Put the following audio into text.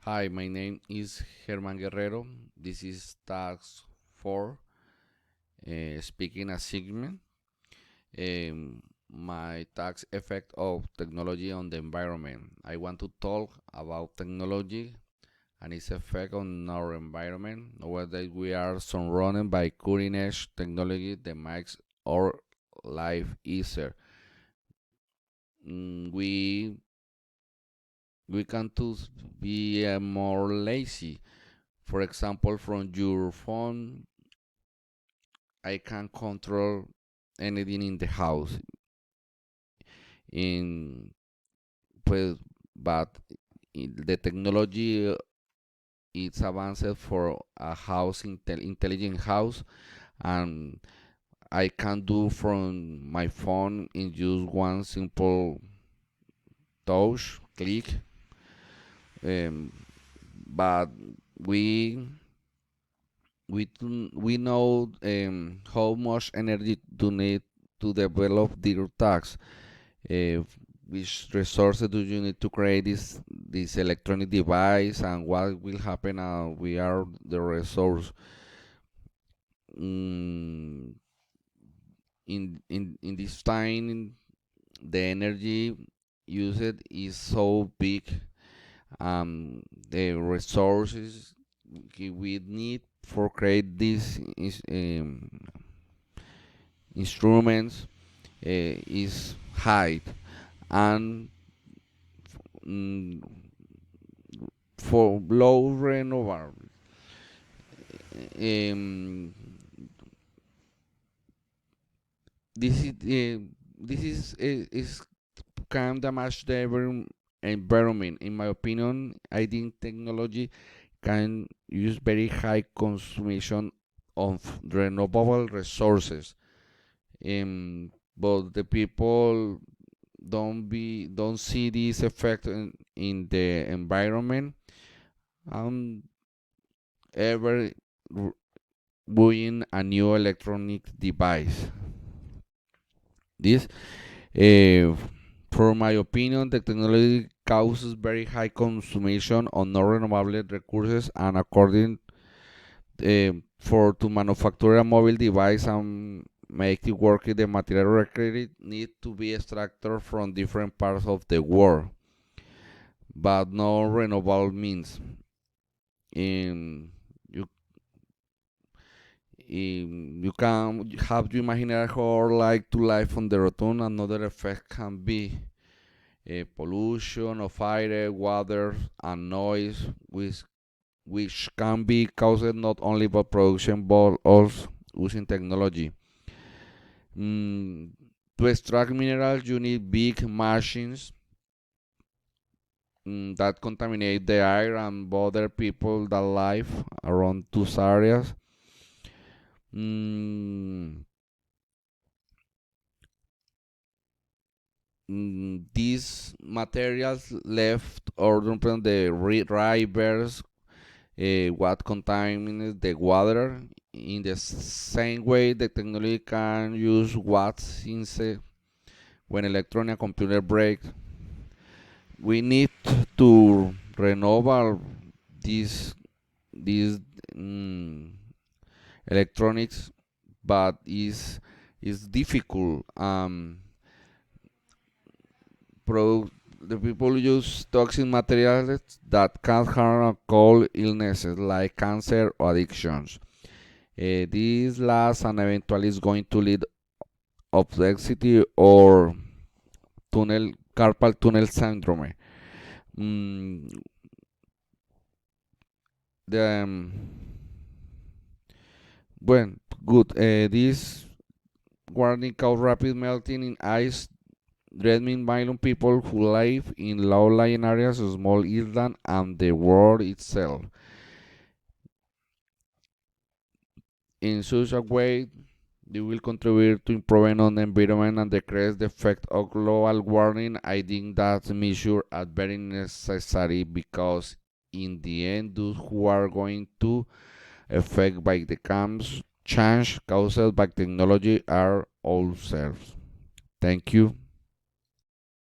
Hi, my name is Germán Guerrero. This is task 4, speaking a segment. My tax effect of technology on the environment. I want to talk about technology and its effect on our environment. Nowadays, we are surrounded by cutting-edge technology that makes our life easier. We can to be more lazy. For example, from your phone, I can control anything in the house. In pues, but the technology is advanced for a intelligent house, and I can do from my phone in just one simple touch click. Um, but we we know how much energy do need to develop their tasks. uh, which resources do you need to create this electronic device, and what will happen we are the resource. mm, in this time, the energy used is so big. The resources we need for create these instruments is high, and mm, for low renewable. Um, this is can damage the environment. In my opinion, I think technology can use very high consumption of renewable resources. But the people don't see this effect in the environment. Um, ever buying a new electronic device. This, uh, for my opinion, the technology causes very high consumption on non-renewable resources, and according for to manufacture a mobile device and make it work, the material required need to be extracted from different parts of the world, but no renewable means. Um, you you can have to imagine how like to life on the road. Another effect can be pollution of air, water, and noise, which can be caused not only by production but also using technology. Mm, to extract minerals, you need big machines that contaminate the air and bother people that live around those areas. Mm, these materials left or from the rivers, what contaminates the water. In the same way, the technology can use what's inside when electronic computer break. We need to renew these mm, electronics, but is difficult. The people use toxic materials that can harm or cause illnesses like cancer or addictions. This last and eventually is going to lead obesity or carpal tunnel syndrome. Mm, the well, good. This warning cause rapid melting in ice, threatening million people who live in low-lying areas, small islands, and the world itself. In such a way, they will contribute to improving on the environment and decrease the effect of global warming. I think that measure are very necessary because in the end, those who are going to affect by the change caused by technology are ourselves. Thank you.